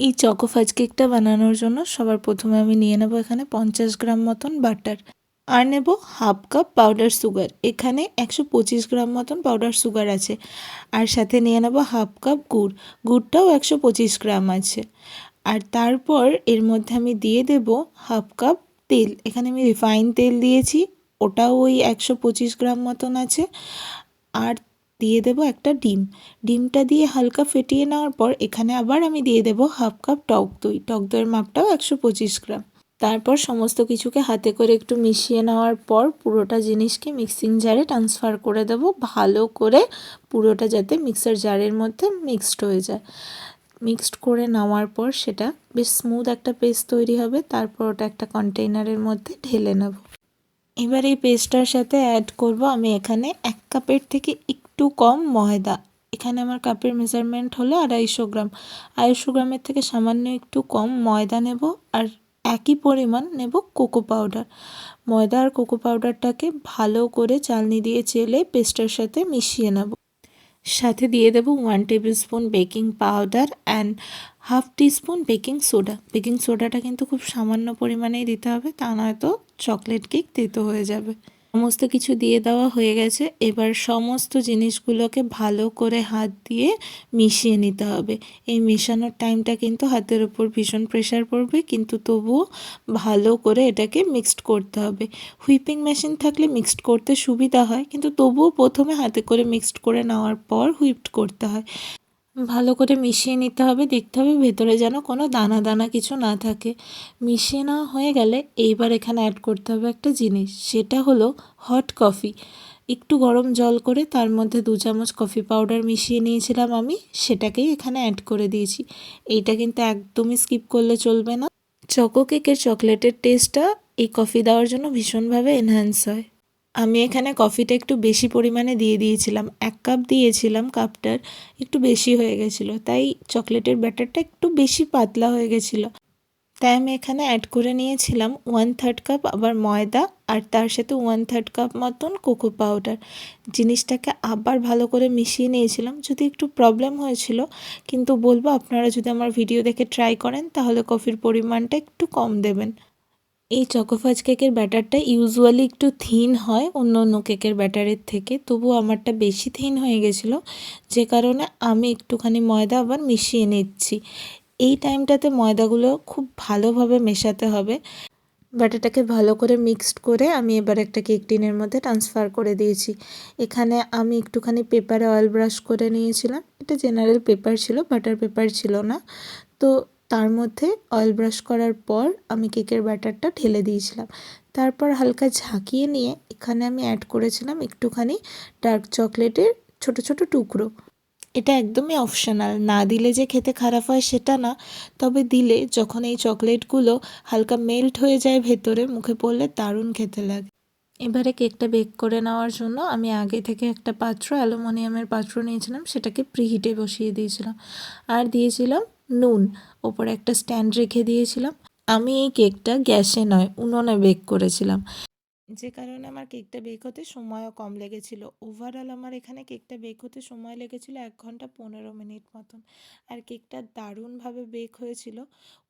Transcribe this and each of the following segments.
এই চকো ফাজ কেকটা বানানোর জন্য সবার প্রথমে আমি নিয়ে নেব এখানে 50 গ্রাম মতন বাটার, আর নেব হাফ কাপ পাউডার সুগার। এখানে 125 গ্রাম মতন পাউডার সুগার আছে। আর সাথে নিয়ে নেব হাফ কাপ গুড়, গুড়টাও 125 গ্রাম আছে। আর তারপর এর মধ্যে আমি দিয়ে দেব হাফ কাপ তেল। এখানে আমি রিফাইন তেল দিয়েছি, ওটাও ওই 125 গ্রাম মতন আছে। আর দিয়ে দেব একটা ডিম। ডিমটা দিয়ে হালকা ফেটিয়ে নেওয়ার পর এখানে আবার আমি দিয়ে দেব হাফ কাপ টক দই। টক দইয়ের মাপটাও 125 গ্রাম। তারপর সমস্ত কিছুকে হাতে করে একটু মিশিয়ে নেওয়ার পর পুরোটা জিনিসকে মিক্সিং জারে ট্রান্সফার করে দেব, ভালো করে পুরোটা যাতে মিক্সার জারের মধ্যে মিক্সড হয়ে যায়। মিক্সড করে নেওয়ার পর সেটা বেশ স্মুথ একটা পেস্ট তৈরি হবে। তারপর ওটা একটা কন্টেইনারের মধ্যে ঢেলে নেব। এবার এই পেস্টটার সাথে অ্যাড করব আমি এখানে 1 কাপের থেকে একটু কম ময়দা। এখানে আমার কাপের মেজারমেন্ট হলো 250 গ্রাম। 250 গ্রামের থেকে সামান্য একটু কম ময়দা নেব, আর একই পরিমাণ নেব কোকো পাউডার। ময়দা আর কোকো পাউডারটাকে ভালো করে চালনি দিয়ে চেলে পেস্টের সাথে মিশিয়ে নেব। সাথে দিয়ে দেব 1 tablespoon baking powder and half teaspoon baking soda. Baking সোডাটা কিন্তু খুব সামান্য পরিমাণেই দিতে হবে, তা নয়তো চকলেট কেক তেতো হয়ে যাবে। সমস্ত কিছু দিয়ে দেওয়া হয়ে গেছে। এবার সমস্ত জিনিসগুলোকে ভালো করে হাত দিয়ে মিশিয়ে নিতে হবে। এই মেশানোর টাইমটা কিন্তু হাতের ওপর ভীষণ প্রেশার পড়বে, কিন্তু তবুও ভালো করে এটাকে মিক্সড করতে হবে। হুইপিং মেশিন থাকলে মিক্সড করতে সুবিধা হয়, কিন্তু তবুও প্রথমে হাতে করে মিক্সড করে নেওয়ার পর হুইপড করতে হয়। ভালো করে মিশিয়ে নিতে হবে, দেখতে হবে ভেতরে যেন কোনো দানা দানা কিছু না থাকে। মিশিয়ে নেওয়া হয়ে গেলে এইবার এখানে অ্যাড করতে হবে একটা জিনিস, সেটা হলো হট কফি। একটু গরম জল করে তার মধ্যে 2 চামচ কফি পাউডার মিশিয়ে নিয়েছিলাম আমি, সেটাকেই এখানে অ্যাড করে দিয়েছি। এইটা কিন্তু একদমই স্কিপ করলে চলবে না। চকো কেকের চকলেটের টেস্টটা এই কফি দেওয়ার জন্য ভীষণভাবে এনহ্যান্স হয়। আমি এখানে কফিটা একটু বেশি পরিমাণে দিয়ে দিয়েছিলাম, 1 কাপ দিয়েছিলাম, কাপটার একটু বেশি হয়ে গেছিলো, তাই চকলেটের ব্যাটারটা একটু বেশি পাতলা হয়ে গেছিলো। তাই আমি এখানে অ্যাড করে নিয়েছিলাম 1/3 কাপ আবার ময়দা, আর তার সাথে 1/3 কাপ মতন কোকো পাউডার। জিনিসটাকে আবার ভালো করে মিশিয়ে নিয়েছিলাম। যদি একটু প্রবলেম হয়েছিল, কিন্তু বলবো আপনারা যদি আমার ভিডিও দেখে ট্রাই করেন তাহলে কফির পরিমাণটা একটু কম দেবেন। এই চকো ফাজ কেকের ব্যাটারটা ইউজুয়ালি একটু থিন হয় অন্য অন্য কেকের ব্যাটারের থেকে, তবুও আমারটা বেশি থিন হয়ে গেছিলো, যে কারণে আমি একটুখানি ময়দা আবার মিশিয়ে নিচ্ছি। এই টাইমটাতে ময়দাগুলো খুব ভালোভাবে মেশাতে হবে। ব্যাটারটাকে ভালো করে মিক্সড করে আমি এবার একটা কেক টিনের মধ্যে ট্রান্সফার করে দিয়েছি। এখানে আমি একটুখানি পেপারে অয়েল ব্রাশ করে নিয়েছিলাম। এটা জেনারেল পেপার ছিল, বাটার পেপার ছিল না। তো তার মধ্যে অয়েল ব্রাশ করার পর আমি কেকের ব্যাটারটা ঢেলে দিয়েছিলাম। তারপর হালকা ঝাঁকিয়ে নিয়ে এখানে আমি অ্যাড করেছিলাম একটুখানি ডার্ক চকলেটের ছোট ছোট টুকরো। এটা একদমই অপশনাল, না দিলে যে খেতে খারাপ হয় সেটা না, তবে দিলে যখন এই চকলেটগুলো হালকা মেল্ট হয়ে যায় ভেতরে, মুখে পড়লে দারুণ খেতে লাগে। এবারে কেকটা বেক করে নেওয়ার জন্য আমি আগে থেকে একটা পাত্র, অ্যালুমিনিয়ামের পাত্র নিয়েছিলাম, সেটাকে প্রিহিটে বসিয়ে দিয়েছিলাম। আর দিয়েছিলাম নুন, ওপরে একটা স্ট্যান্ড রেখে দিয়েছিলাম। আমি এই কেকটা গ্যাসে নয় উনুনে বেক করেছিলাম, যে কারণে আমার কেকটা বেক হতে সময়ও কম লেগেছিল। ওভারঅল আমার এখানে কেকটা বেক হতে সময় লেগেছিল 1 ঘন্টা 15 মিনিট মতন। আর কেকটা দারুণভাবে বেক হয়েছিল।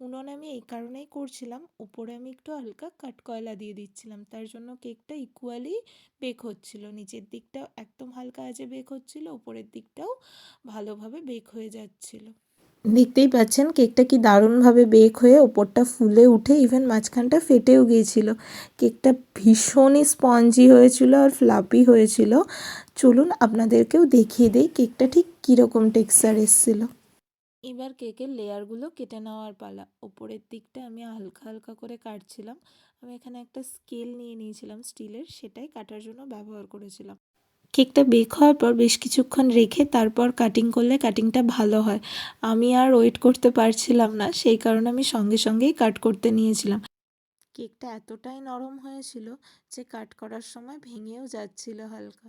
উনুনে আমি এই কারণেই করছিলাম, উপরে আমি একটু হালকা কাঠকয়লা দিয়ে দিচ্ছিলাম, তার জন্য কেকটা ইকুয়ালি বেক হচ্ছিল। নিচের দিকটাও একদম হালকা আঁচে বেক হচ্ছিল, উপরের দিকটাও ভালোভাবে বেক হয়ে যাচ্ছিল। দেখতেই পাচ্ছেন কেকটা কি দারুণভাবে বেক হয়ে ওপরটা ফুলে উঠে ইভেন মাঝখানটা ফেটেও গিয়েছিল। কেকটা ভীষণই স্পঞ্জি হয়েছিল আর ফ্লাপি হয়েছিল। চলুন আপনাদেরকেও দেখিয়ে দিই কেকটা ঠিক কীরকম টেক্সচার এসেছিলো। এবার কেকের লেয়ারগুলো কেটে নেওয়ার পালা। ওপরের দিকটা আমি হালকা হালকা করে কাটছিলাম। আমি এখানে একটা স্কেল নিয়ে নিয়েছিলাম স্টিলের, সেটাই কাটার জন্য ব্যবহার করেছিলাম। কেকটা বেক হওয়ার পর বেশ কিছুক্ষণ রেখে তারপর কাটিং করলে কাটিংটা ভালো হয়। আমি আর ওয়েট করতে পারছিলাম না, সেই কারণে আমি সঙ্গে সঙ্গেই কাট করতে নিয়েছিলাম। কেকটা এতটাই নরম হয়েছিল যে কাট করার সময় ভেঙেও যাচ্ছিল হালকা।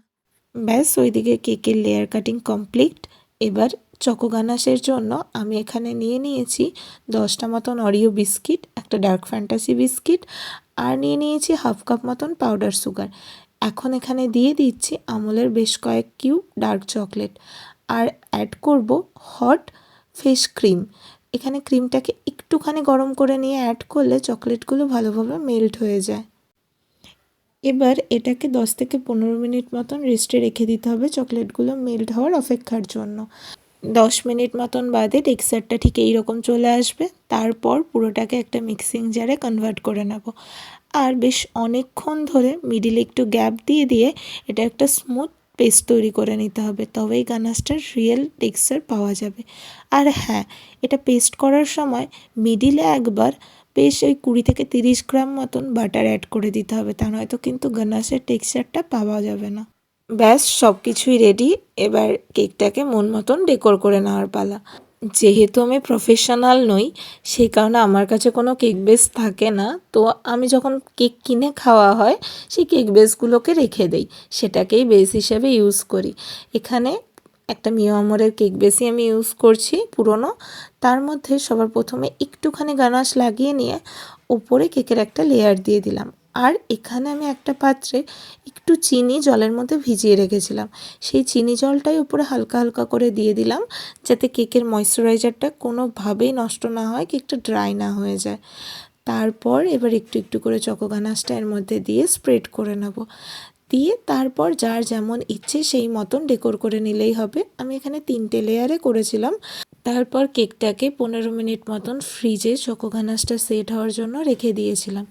ব্যাস ওইদিকে কেকের লেয়ার কাটিং কমপ্লিট। এবার চকো গানাশের জন্য আমি এখানে নিয়ে নিয়েছি 10টা মতন অরিও বিস্কিট, একটা ডার্ক ফ্যান্টাসি বিস্কিট, আর নিয়ে নিয়েছি হাফ কাপ মতন পাউডার সুগার। এখন এখানে দিয়ে দিচ্ছি আমুলের বেশ কয়েক কিউব ডার্ক চকলেট, আর অ্যাড করব হট ফ্রেশ ক্রিম। এখানে ক্রিমটাকে একটুখানি গরম করে নিয়ে অ্যাড করলে চকলেটগুলো ভালোভাবে মেল্ট হয়ে যায়। এবার এটাকে 10 থেকে 15 মিনিট মতন রেস্টে রেখে দিতে হবে চকলেটগুলো মেল্ট হওয়ার অপেক্ষার জন্য। 10 মিনিট মতন বাদে টেক্সচারটা ঠিক এইরকম চলে আসবে। তারপর পুরোটাকে একটা মিক্সিং জারে কনভার্ট করে নেব। আর বেশ অনেকক্ষণ ধরে মিডিলে একটু গ্যাপ দিয়ে দিয়ে এটা একটা স্মুথ পেস্ট তৈরি করে নিতে হবে, তবেই গানাশটার রিয়েল টেক্সচার পাওয়া যাবে। আর হ্যাঁ, এটা পেস্ট করার সময় মিডিলে একবার বেশ ওই 20 থেকে 30 গ্রাম মতন বাটার অ্যাড করে দিতে হবে, তা নয়তো কিন্তু গানাশের টেক্সচারটা পাওয়া যাবে না। ব্যাস সব কিছুই রেডি। এবার কেকটাকে মন মতন ডেকোর করে নেওয়ার পালা। যেহেতু আমি প্রফেশনাল নই, সেই কারণে আমার কাছে কোনো কেক বেস থাকে না। তো আমি যখন কেক কিনে খাওয়া হয় সেই কেক বেসগুলোকে রেখে দেই, সেটাকেই বেস হিসেবে ইউজ করি। এখানে একটা মিও আমরের কেক বেসই আমি ইউজ করছি পুরনো। তার মধ্যে সবার প্রথমে একটুখানি গানাশ লাগিয়ে নিয়ে ওপরে কেকের একটা লেয়ার দিয়ে দিলাম। আর এখানে আমি একটা পাত্রে একটু চিনি জলের মধ্যে ভিজিয়ে রেখেছিলাম, সেই চিনি জলটাই উপরে হালকা হালকা করে দিয়ে দিলাম, যাতে কেকের ময়েশ্চারাইজারটা কোনোভাবেই নষ্ট না হয়, কেকটা ড্রাই না হয়ে যায়। তারপর এবার একটু একটু করে চকো গানাশটা এর মধ্যে দিয়ে স্প্রেড করে নেব। দিয়ে তারপর যার যেমন ইচ্ছে সেই মতন ডেকোর করে নিলেই হবে। আমি এখানে 3টে লেয়ারে করেছিলাম। তারপর কেকটাকে 15 মিনিট মতন ফ্রিজে চকো গানাশটা সেট হওয়ার জন্য রেখে দিয়েছিলাম।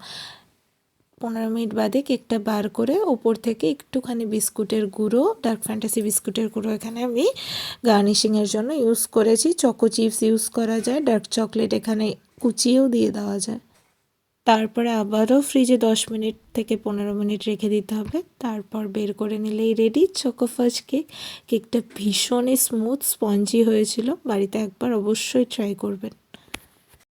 15 মিনিট বাদে কেকটা বার করে ওপর থেকে একটুখানি বিস্কুটের গুঁড়ো, ডার্ক ফ্যান্টাসি বিস্কুটের গুঁড়ো এখানে আমি গার্নিশিংয়ের জন্য ইউজ করেছি। চকো চিপস ইউজ করা যায়, ডার্ক চকলেট এখানে কুচিয়েও দিয়ে দেওয়া যায়। তারপরে আবারও ফ্রিজে 10 মিনিট থেকে 15 মিনিট রেখে দিতে হবে। তারপর বের করে নিলেই রেডি চকো ফাজ কেক। কেকটা ভীষণই স্মুথ স্পঞ্জি হয়েছিল। বাড়িতে একবার অবশ্যই ট্রাই করবেন।